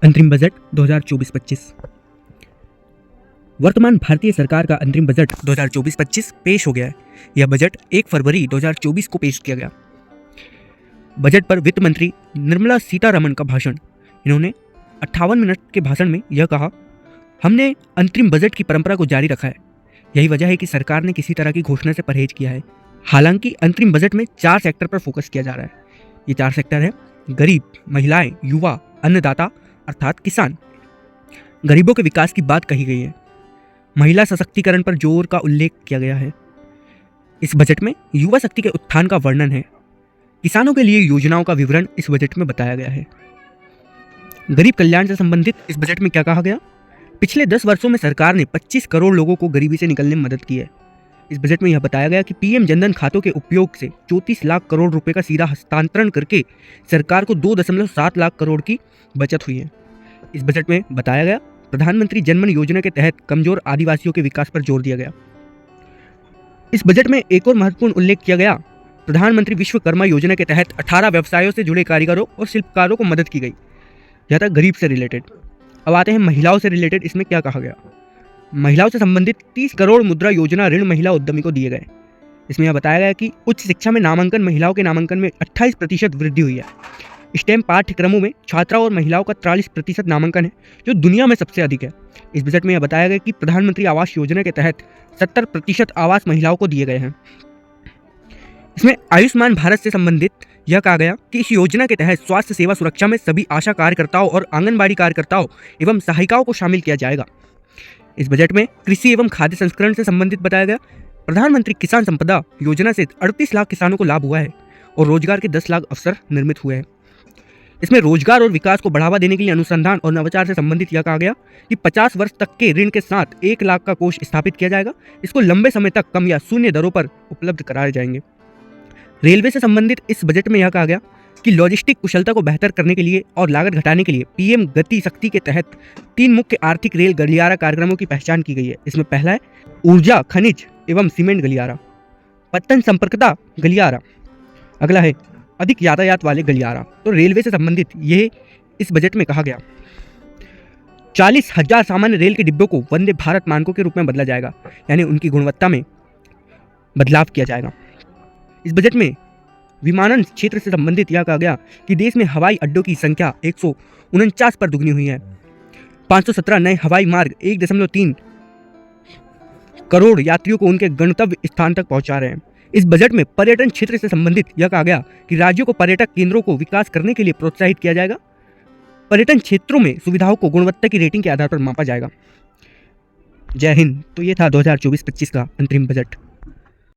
अंतरिम बजट 2024-25। वर्तमान भारतीय सरकार का अंतरिम बजट 2024-25 पेश हो गया है। यह बजट 1 फरवरी 2024 को पेश किया गया। बजट पर वित्त मंत्री निर्मला सीतारमण का भाषण। इन्होंने 58 मिनट के भाषण में यह कहा, हमने अंतरिम बजट की परंपरा को जारी रखा है। यही वजह है कि सरकार ने किसी तरह की घोषणा से परहेज किया है। हालांकि अंतरिम बजट में 4 सेक्टर पर फोकस किया जा रहा है। ये 4 सेक्टर है: गरीब, महिलाएं, युवा, अन्नदाता अर्थात किसान। गरीबों के विकास की बात कही गई है। महिला सशक्तिकरण पर जोर का उल्लेख किया गया है। इस बजट में युवा शक्ति के उत्थान का वर्णन है। किसानों के लिए योजनाओं का विवरण इस बजट में बताया गया है। गरीब कल्याण से संबंधित इस बजट में क्या कहा गया? पिछले 10 वर्षों में सरकार ने 25 करोड़ लोगों को गरीबी से निकलने में मदद की है। इस बजट में यह बताया गया कि पीएम जनधन खातों के उपयोग से 34 लाख करोड़ रुपए का सीधा हस्तांतरण करके सरकार को 2.7 लाख करोड़ की बचत हुई है। इस बजट में बताया गया प्रधानमंत्री जनधन योजना के तहत कमजोर आदिवासियों के विकास पर जोर दिया गया। इस बजट में एक और महत्वपूर्ण उल्लेख किया गया, प्रधानमंत्री विश्वकर्मा योजना के तहत 18 व्यवसायों से जुड़े कारीगरों और शिल्पकारों को मदद की गई। यह था गरीब से रिलेटेड। अब आते हैं महिलाओं से रिलेटेड। इसमें क्या कहा गया? महिलाओं से संबंधित 30 करोड़ मुद्रा योजना ऋण महिला उद्यमी को दिए गए। इसमें यह बताया गया कि उच्च शिक्षा में नामांकन, महिलाओं के नामांकन में 28% वृद्धि हुई है। स्टेम पाठ्यक्रमों में छात्राओं और महिलाओं का 43% नामांकन है, जो दुनिया में सबसे अधिक है। इस बजट में यह बताया गया कि प्रधानमंत्री आवास योजना के तहत 70% आवास महिलाओं को दिए गए हैं। इसमें आयुष्मान भारत से संबंधित यह कहा गया कि इस योजना के तहत स्वास्थ्य सेवा सुरक्षा में सभी आशा कार्यकर्ताओं और आंगनबाड़ी कार्यकर्ताओं एवं सहायिकाओं को शामिल किया जाएगा। इस बजट में कृषि एवं खाद्य संस्करण से संबंधित बताया गया, प्रधानमंत्री किसान संपदा योजना से 38 लाख किसानों को लाभ हुआ है और रोजगार के 10 लाख अवसर निर्मित हुए हैं। इसमें रोजगार और विकास को बढ़ावा देने के लिए अनुसंधान और नवाचार से संबंधित यह कहा गया कि 50 वर्ष तक के ऋण के साथ 1 लाख का कोष स्थापित किया जाएगा। इसको लंबे समय तक कम या शून्य दरों पर उपलब्ध कराए जाएंगे। रेलवे से संबंधित इस बजट में यह कहा गया कि लॉजिस्टिक कुशलता को बेहतर करने के लिए और लागत घटाने के लिए पीएम गति शक्ति के तहत 3 मुख्य आर्थिक रेल गलियारा कार्यक्रमों की पहचान की गई है। इसमें पहला है ऊर्जा, खनिज एवं सीमेंट गलियारा, पत्तन संपर्कता गलियारा। अगला है अधिक यातायात वाले गलियारा। तो रेलवे से संबंधित यह इस बजट में कहा गया 40,000 सामान्य रेल के डिब्बों को वंदे भारत मानकों के रूप में बदला जाएगा, यानी उनकी गुणवत्ता में बदलाव किया जाएगा। इस बजट में विमानन क्षेत्र से संबंधित यह कहा गया कि देश में हवाई अड्डों की संख्या 149 पर दुगनी हुई है। 517 नए हवाई मार्ग 1.3 करोड़ यात्रियों को उनके गंतव्य स्थान तक पहुंचा रहे हैं। इस बजट में पर्यटन क्षेत्र से संबंधित यह कहा गया कि राज्यों को पर्यटक केंद्रों को विकास करने के लिए प्रोत्साहित किया जाएगा। पर्यटन क्षेत्रों में सुविधाओं को गुणवत्ता की रेटिंग के आधार पर मापा जाएगा। जय हिंद। तो ये था 2024-25 का अंतरिम बजट।